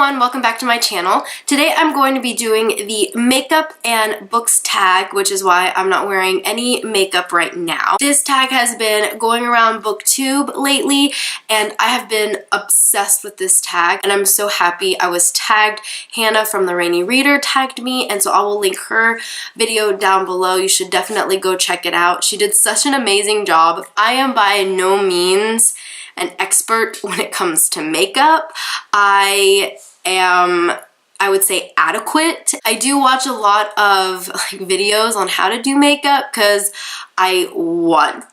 everyone, welcome back to my channel. Today I'm going to be doing the makeup and books tag, which is why I'm not wearing any makeup right now. This tag has been going around BookTube lately and I have been obsessed with this tag and I'm so happy I was tagged. Hannah from The Rainy Reader tagged me, and so I will link her video down below. You should definitely go check it out. She did such an amazing job. I am by no means an expert when it comes to makeup. I am, I would say, adequate. I do watch a lot of videos on how to do makeup because I want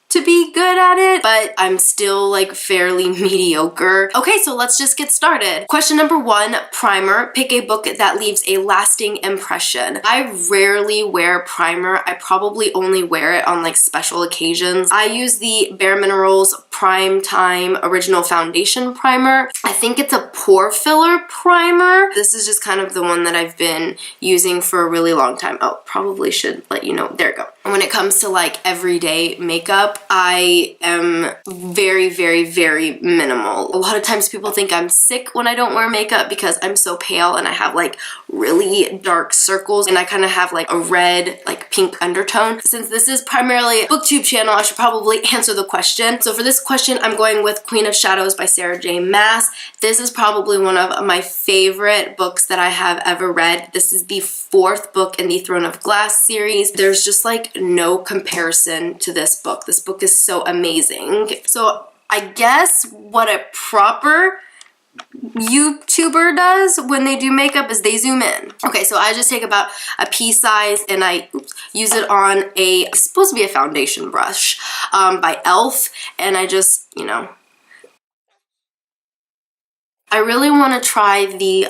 to be good at it, but I'm still fairly mediocre. Okay, so let's just get started. Question number 1, primer. Pick a book that leaves a lasting impression. I rarely wear primer. I probably only wear it on special occasions. I use the Bare Minerals Prime Time Original Foundation Primer. I think it's a pore filler primer. This is just kind of the one that I've been using for a really long time. Oh, probably should let you know. There you go. When it comes to everyday makeup, I am very, very, very minimal. A lot of times people think I'm sick when I don't wear makeup because I'm so pale and I have really dark circles and I kind of have a red, pink undertone. Since this is primarily a BookTube channel, I should probably answer the question. So for this question, I'm going with Queen of Shadows by Sarah J. Maas. This is probably one of my favorite books that I have ever read. This is the 4th book in the Throne of Glass series. There's just no comparison to this book. This book is so amazing. So I guess what a proper YouTuber does when they do makeup is they zoom in. Okay, so I just take about a pea size and I use it on it's supposed to be a foundation brush by e.l.f. and I just, I really want to try the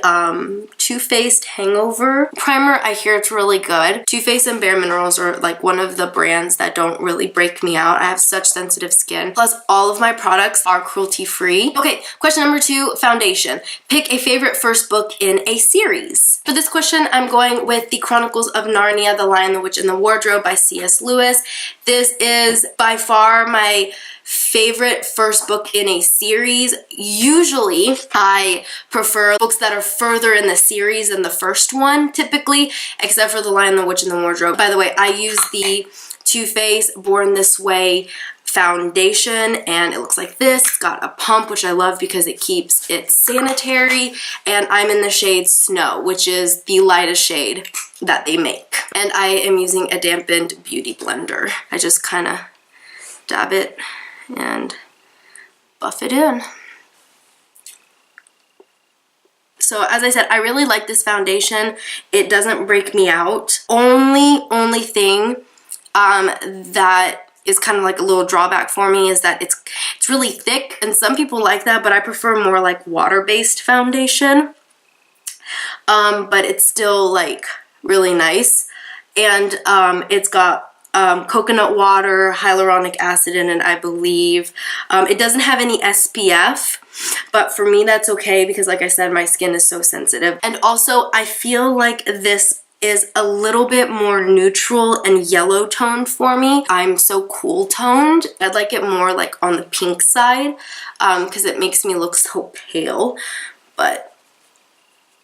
Too Faced Hangover Primer. I hear it's really good. Too Faced and Bare Minerals are one of the brands that don't really break me out. I have such sensitive skin. Plus, all of my products are cruelty-free. Okay, question number 2, foundation. Pick a favorite first book in a series. For this question, I'm going with The Chronicles of Narnia, The Lion, the Witch, and the Wardrobe by C.S. Lewis. This is by far my favorite first book in a series. Usually I prefer books that are further in the series than the first one typically, except for The Lion, the Witch, and the Wardrobe. By the way, I use the Too Faced Born This Way foundation and it looks like this. It's got a pump, which I love because it keeps it sanitary, and I'm in the shade Snow, which is the lightest shade that they make. And I am using a dampened beauty blender. I just kind of dab it and buff it in. So as I said, I really like this foundation. It doesn't break me out. Only thing that is kind of a little drawback for me is that it's really thick, and some people like that, but I prefer more water-based foundation. But it's still really nice, and it's got coconut water, hyaluronic acid in it, I believe. It doesn't have any SPF, but for me that's okay because like I said, my skin is so sensitive. And also I feel like this is a little bit more neutral and yellow toned for me. I'm so cool toned. I'd like it more on the pink side because it makes me look so pale, but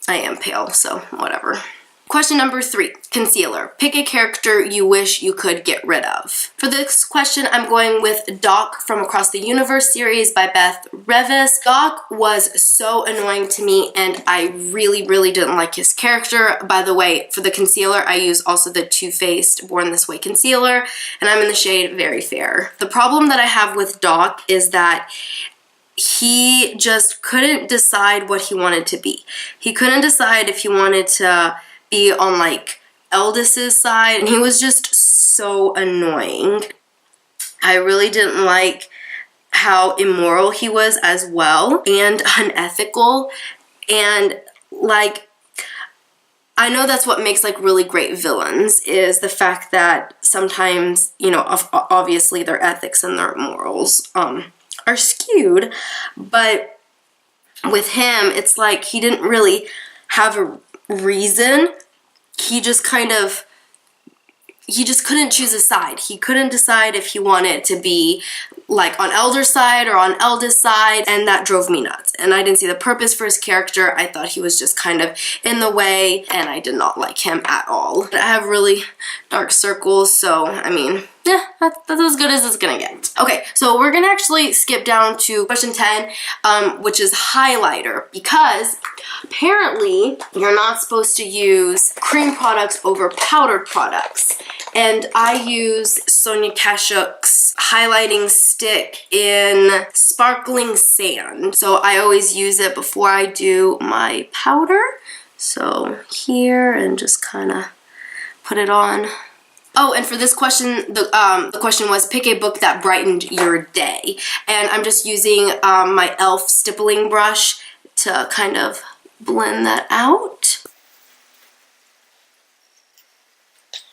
I am pale, so whatever. Question number 3, concealer. Pick a character you wish you could get rid of. For this question, I'm going with Doc from Across the Universe series by Beth Revis. Doc was so annoying to me and I really, really didn't like his character. By the way, for the concealer, I use also the Too Faced Born This Way concealer, and I'm in the shade Very Fair. The problem that I have with Doc is that he just couldn't decide what he wanted to be. He couldn't decide if he wanted to be on Eldis's side, and he was just so annoying. I really didn't like how immoral he was as well, and unethical, and I know that's what makes really great villains, is the fact that sometimes, obviously their ethics and their morals are skewed, but with him it's he didn't really have a reason. He just couldn't choose a side. He couldn't decide if he wanted to be like on Elder's side or on Eldest side, and that drove me nuts. And I didn't see the purpose for his character. I thought he was just kind of in the way, and I did not like him at all. I have really dark circles, so I mean, yeah, that's as good as it's gonna get. Okay, so we're gonna actually skip down to question 10, which is highlighter, because apparently you're not supposed to use cream products over powdered products. And I use Sonia Kashuk's highlighting stick in Sparkling Sand. So I always use it before I do my powder. So here, and just kind of put it on. Oh, and for this question, the question was, pick a book that brightened your day. And I'm just using my e.l.f. stippling brush to kind of blend that out.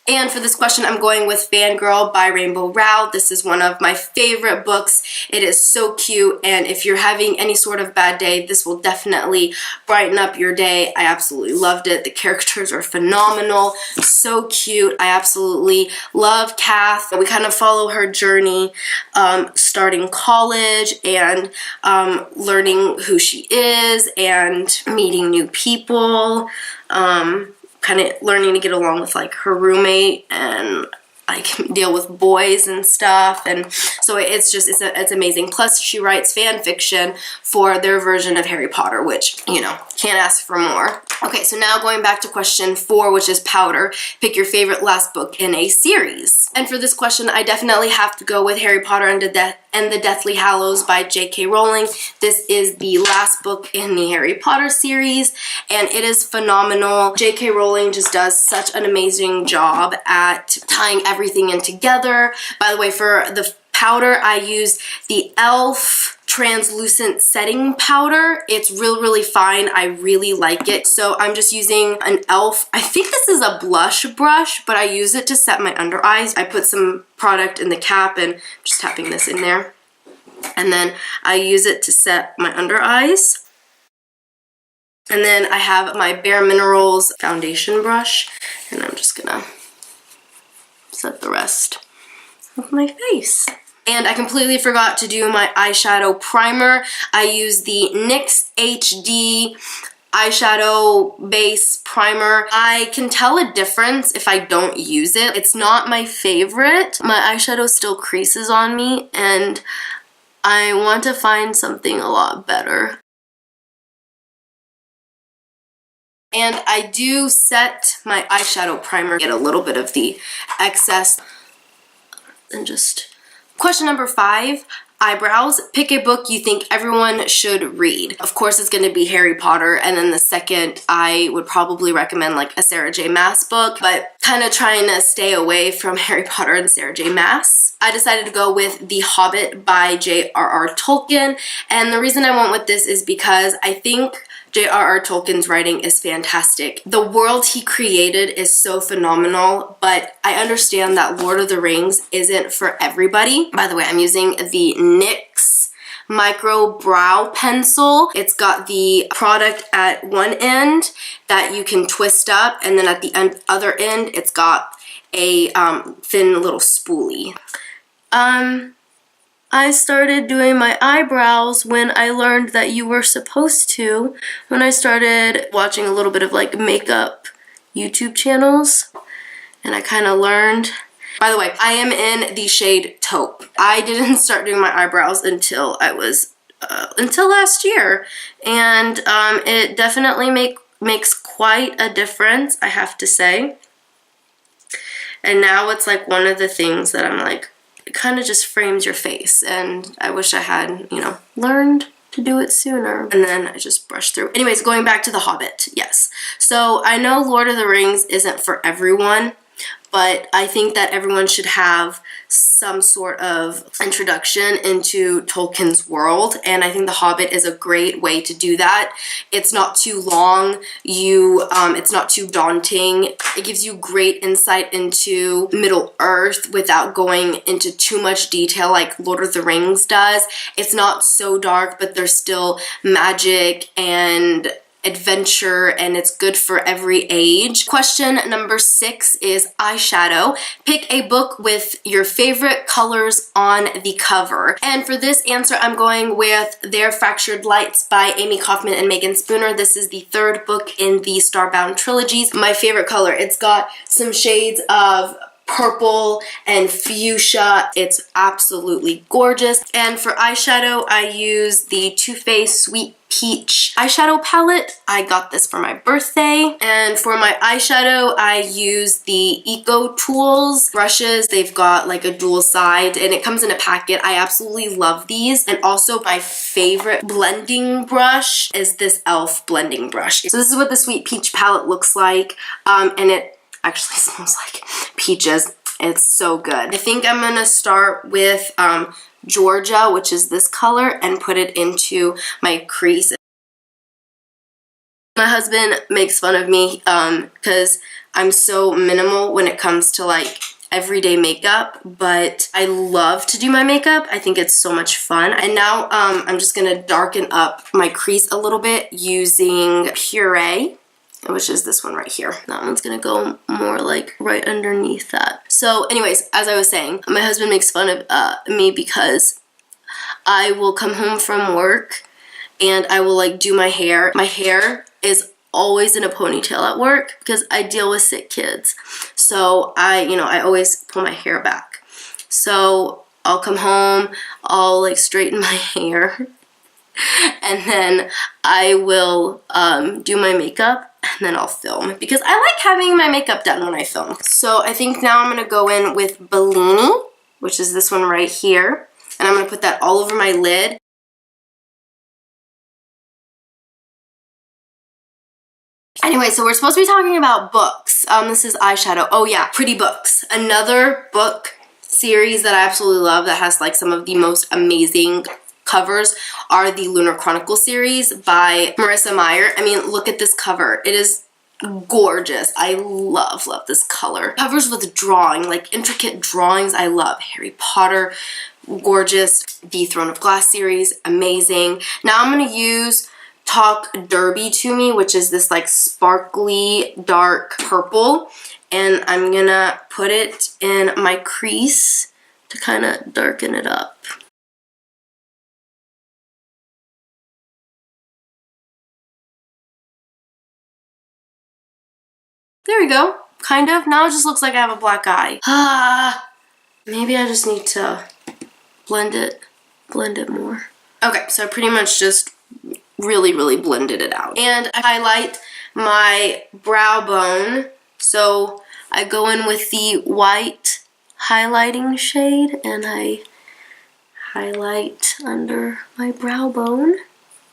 And for this question, I'm going with Fangirl by Rainbow Rowell. This is one of my favorite books. It is so cute, and if you're having any sort of bad day, this will definitely brighten up your day. I absolutely loved it. The characters are phenomenal, so cute. I absolutely love Kath. We kind of follow her journey, starting college and learning who she is and meeting new people. Kind of learning to get along with like her roommate and like deal with boys and stuff, and so it's amazing. Plus she writes fan fiction for their version of Harry Potter, which, you know, can't ask for more. Okay, so now going back to question 4, which is powder. Pick your favorite last book in a series. And for this question, I definitely have to go with Harry Potter and the Deathly Hallows by J.K. Rowling. This is the last book in the Harry Potter series, and it is phenomenal. J.K. Rowling just does such an amazing job at tying everything in together. By the way, for the powder, I use the e.l.f. translucent setting powder. It's really fine. I really like it. So I'm just using an e.l.f. I think this is a blush brush, but I use it to set my under eyes. I put some product in the cap and just tapping this in there. And then I use it to set my under eyes. And then I have my Bare Minerals foundation brush, and I'm just gonna set the rest of my face. And I completely forgot to do my eyeshadow primer. I use the NYX HD eyeshadow base primer. I can tell a difference if I don't use it. It's not my favorite. My eyeshadow still creases on me, and I want to find something a lot better. And I do set my eyeshadow primer, get a little bit of the excess, and just... Question number 5, eyebrows. Pick a book you think everyone should read. Of course, it's going to be Harry Potter, and then the second, I would probably recommend like a Sarah J. Maas book, but kind of trying to stay away from Harry Potter and Sarah J. Maas. I decided to go with The Hobbit by J.R.R. Tolkien, and the reason I went with this is because I think J.R.R. Tolkien's writing is fantastic. The world he created is so phenomenal, but I understand that Lord of the Rings isn't for everybody. By the way, I'm using the NYX Micro Brow Pencil. It's got the product at one end that you can twist up, and then at the other end, it's got a thin little spoolie. I started doing my eyebrows when I learned that you were supposed to, when I started watching a little bit of like makeup YouTube channels, and I kind of learned. By the way, I am in the shade Taupe. I didn't start doing my eyebrows until until last year, and it definitely makes quite a difference, I have to say. And now it's like one of the things that I'm like, it kind of just frames your face, and I wish I had, you know, learned to do it sooner. And then I just brushed through. Anyways, going back to The Hobbit, yes. So I know Lord of the Rings isn't for everyone, but I think that everyone should have some sort of introduction into Tolkien's world, and I think The Hobbit is a great way to do that. It's not too long, it's not too daunting. It gives you great insight into Middle-earth without going into too much detail like Lord of the Rings does. It's not so dark, but there's still magic and adventure and it's good for every age. Question number 6 is eyeshadow. Pick a book with your favorite colors on the cover. And for this answer, I'm going with Their Fractured Lights by Amy Kaufman and Megan Spooner. This is the 3rd book in the Starbound trilogies. My favorite color. It's got some shades of purple and fuchsia. It's absolutely gorgeous. And for eyeshadow, I use the Too Faced Sweet Peach eyeshadow palette. I got this for my birthday. And for my eyeshadow, I use the Eco Tools brushes. They've got like a dual side and it comes in a packet. I absolutely love these. And also my favorite blending brush is this e.l.f. blending brush. So this is what the Sweet Peach palette looks like. And it actually smells like peaches. It's so good. I think I'm gonna start with Georgia, which is this color, and put it into my crease. My husband makes fun of me because I'm so minimal when it comes to like everyday makeup, but I love to do my makeup. I think it's so much fun. And now I'm just gonna darken up my crease a little bit using Puree, which is this one right here. That one's gonna go more like right underneath that. So anyways, as I was saying, my husband makes fun of me because I will come home from work and I will like do my hair. My hair is always in a ponytail at work because I deal with sick kids. So I always pull my hair back. So I'll come home, I'll like straighten my hair and then I will do my makeup and then I'll film because I like having my makeup done when I film. So I think now I'm gonna go in with Bellini, which is this one right here, and I'm gonna put that all over my lid. Anyway, so we're supposed to be talking about books. This is eyeshadow. Oh yeah, Pretty Books. Another book series that I absolutely love that has like some of the most amazing covers are the Lunar Chronicle series by Marissa Meyer. I mean, look at this cover. It is gorgeous. I love this color. Covers with drawing, like intricate drawings, I love. Harry Potter, gorgeous. The Throne of Glass series, amazing. Now I'm going to use Talk Derby to Me, which is this like sparkly dark purple, and I'm going to put it in my crease to kind of darken it up. There we go, kind of. Now it just looks like I have a black eye. Maybe I just need to blend it more. Okay, so I pretty much just really blended it out. And I highlight my brow bone. So I go in with the white highlighting shade and I highlight under my brow bone.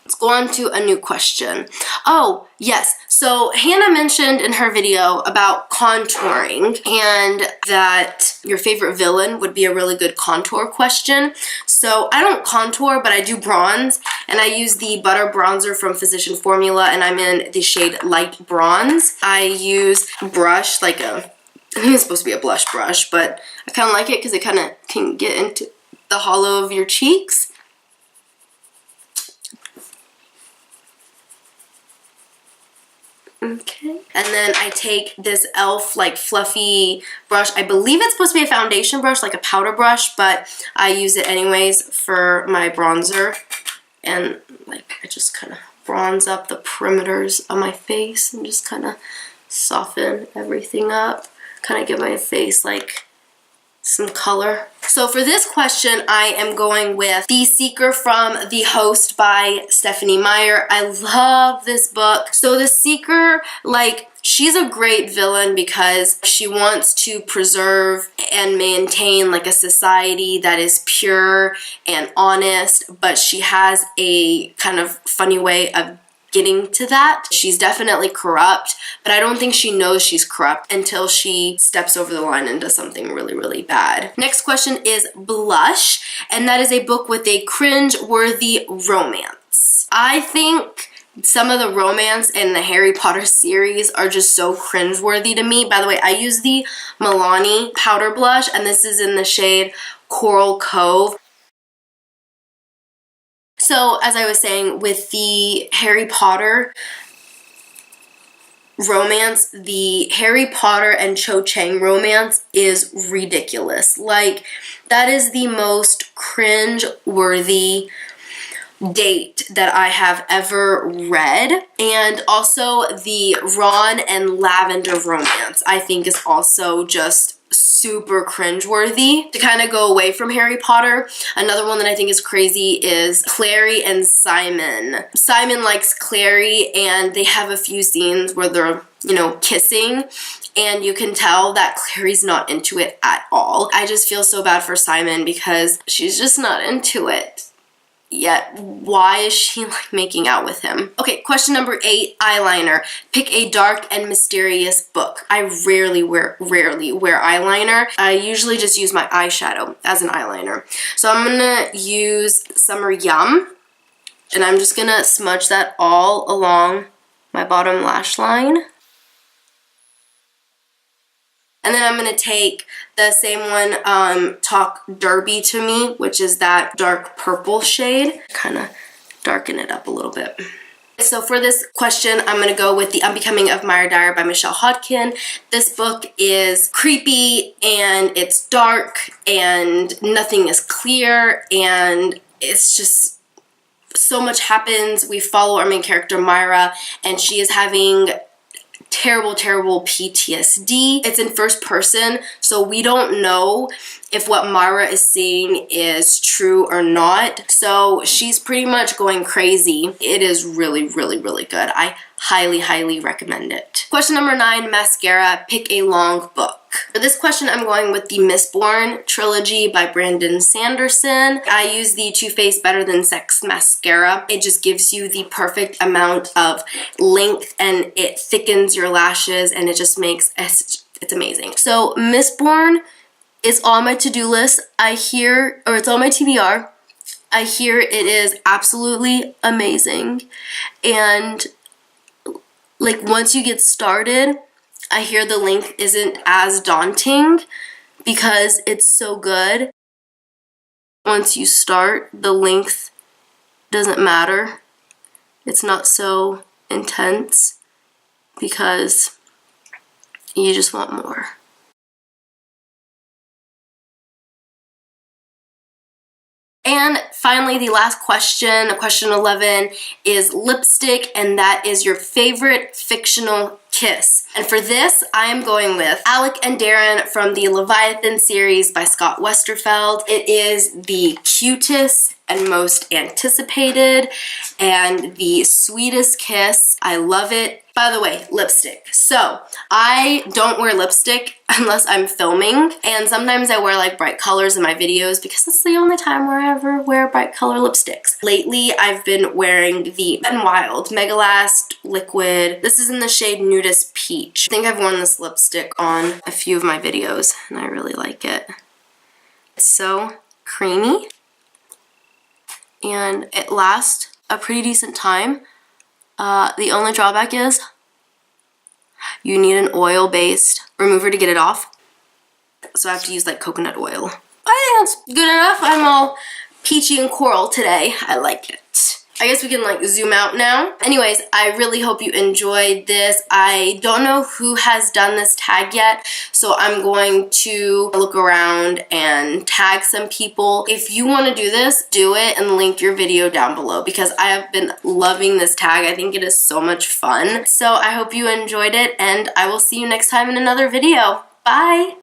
Let's go on to a new question. Oh, yes. So Hannah mentioned in her video about contouring and that your favorite villain would be a really good contour question. So I don't contour, but I do bronze, and I use the Butter Bronzer from Physician Formula, and I'm in the shade Light Bronze. I use a brush, like I think it's supposed to be a blush brush, but I kind of like it because it kind of can get into the hollow of your cheeks. Okay. And then I take this e.l.f. like fluffy brush. I believe it's supposed to be a foundation brush, like a powder brush, but I use it anyways for my bronzer. And like I just kind of bronze up the perimeters of my face and just kind of soften everything up. Kind of give my face like some color. So for this question, I am going with The Seeker from The Host by Stephanie Meyer. I love this book. So The Seeker, like, she's a great villain because she wants to preserve and maintain like a society that is pure and honest, but she has a kind of funny way of getting to that. She's definitely corrupt, but I don't think she knows she's corrupt until she steps over the line and does something really bad. Next question is Blush, and that is a book with a cringe-worthy romance. I think some of the romance in the Harry Potter series are just so cringe-worthy to me. By the way, I use the Milani powder blush, and this is in the shade Coral Cove. So, as I was saying, with the Harry Potter romance, the Harry Potter and Cho Chang romance is ridiculous. Like, that is the most cringe-worthy date that I have ever read. And also the Ron and Lavender romance, I think, is also just super cringeworthy. To kind of go away from Harry Potter, another one that I think is crazy is Clary and Simon. Simon likes Clary, and they have a few scenes where they're, you know, kissing, and you can tell that Clary's not into it at all. I just feel so bad for Simon because she's just not into it. Yet, why is she like making out with him? Okay, question number 8, eyeliner. Pick a dark and mysterious book. I rarely wear eyeliner. I usually just use my eyeshadow as an eyeliner. So I'm gonna use Summer Yum, and I'm just gonna smudge that all along my bottom lash line. And then I'm going to take the same one, Talk Derby to Me, which is that dark purple shade. Kind of darken it up a little bit. So for this question, I'm going to go with The Unbecoming of Myra Dyer by Michelle Hodkin. This book is creepy, and it's dark, and nothing is clear, and it's just so much happens. We follow our main character, Myra, and she is having terrible PTSD. It's in first person, so we don't know if what Myra is seeing is true or not. So she's pretty much going crazy. It is really good. I highly recommend it. Question number 9, mascara. Pick a long book. For this question, I'm going with the Mistborn trilogy by Brandon Sanderson. I use the Too Faced Better Than Sex mascara. It just gives you the perfect amount of length, and it thickens your lashes, and it just makes it's amazing. So Mistborn is on my to-do list. It's on my TBR. I hear it is absolutely amazing, and like once you get started, I hear the length isn't as daunting because it's so good. Once you start, the length doesn't matter. It's not so intense because you just want more. And finally, the last question, question 11, is lipstick, and that is your favorite fictional kiss. And for this, I am going with Alec and Darren from the Leviathan series by Scott Westerfeld. It is the cutest and most anticipated and the sweetest kiss. I love it. By the way, lipstick. So I don't wear lipstick unless I'm filming, and sometimes I wear like bright colors in my videos because that's the only time where I ever wear bright color lipsticks. Lately, I've been wearing the Wet n Wild Megalast Liquid. This is in the shade Nudist Peach. I think I've worn this lipstick on a few of my videos, and I really like it. It's so creamy, and it lasts a pretty decent time. The only drawback is you need an oil-based remover to get it off. So I have to use like coconut oil. I think that's good enough. I'm all peachy and coral today. I like it. I guess we can like zoom out now. Anyways, I really hope you enjoyed this. I don't know who has done this tag yet, so I'm going to look around and tag some people. If you want to do this, do it and link your video down below because I have been loving this tag. I think it is so much fun. So I hope you enjoyed it, and I will see you next time in another video. Bye!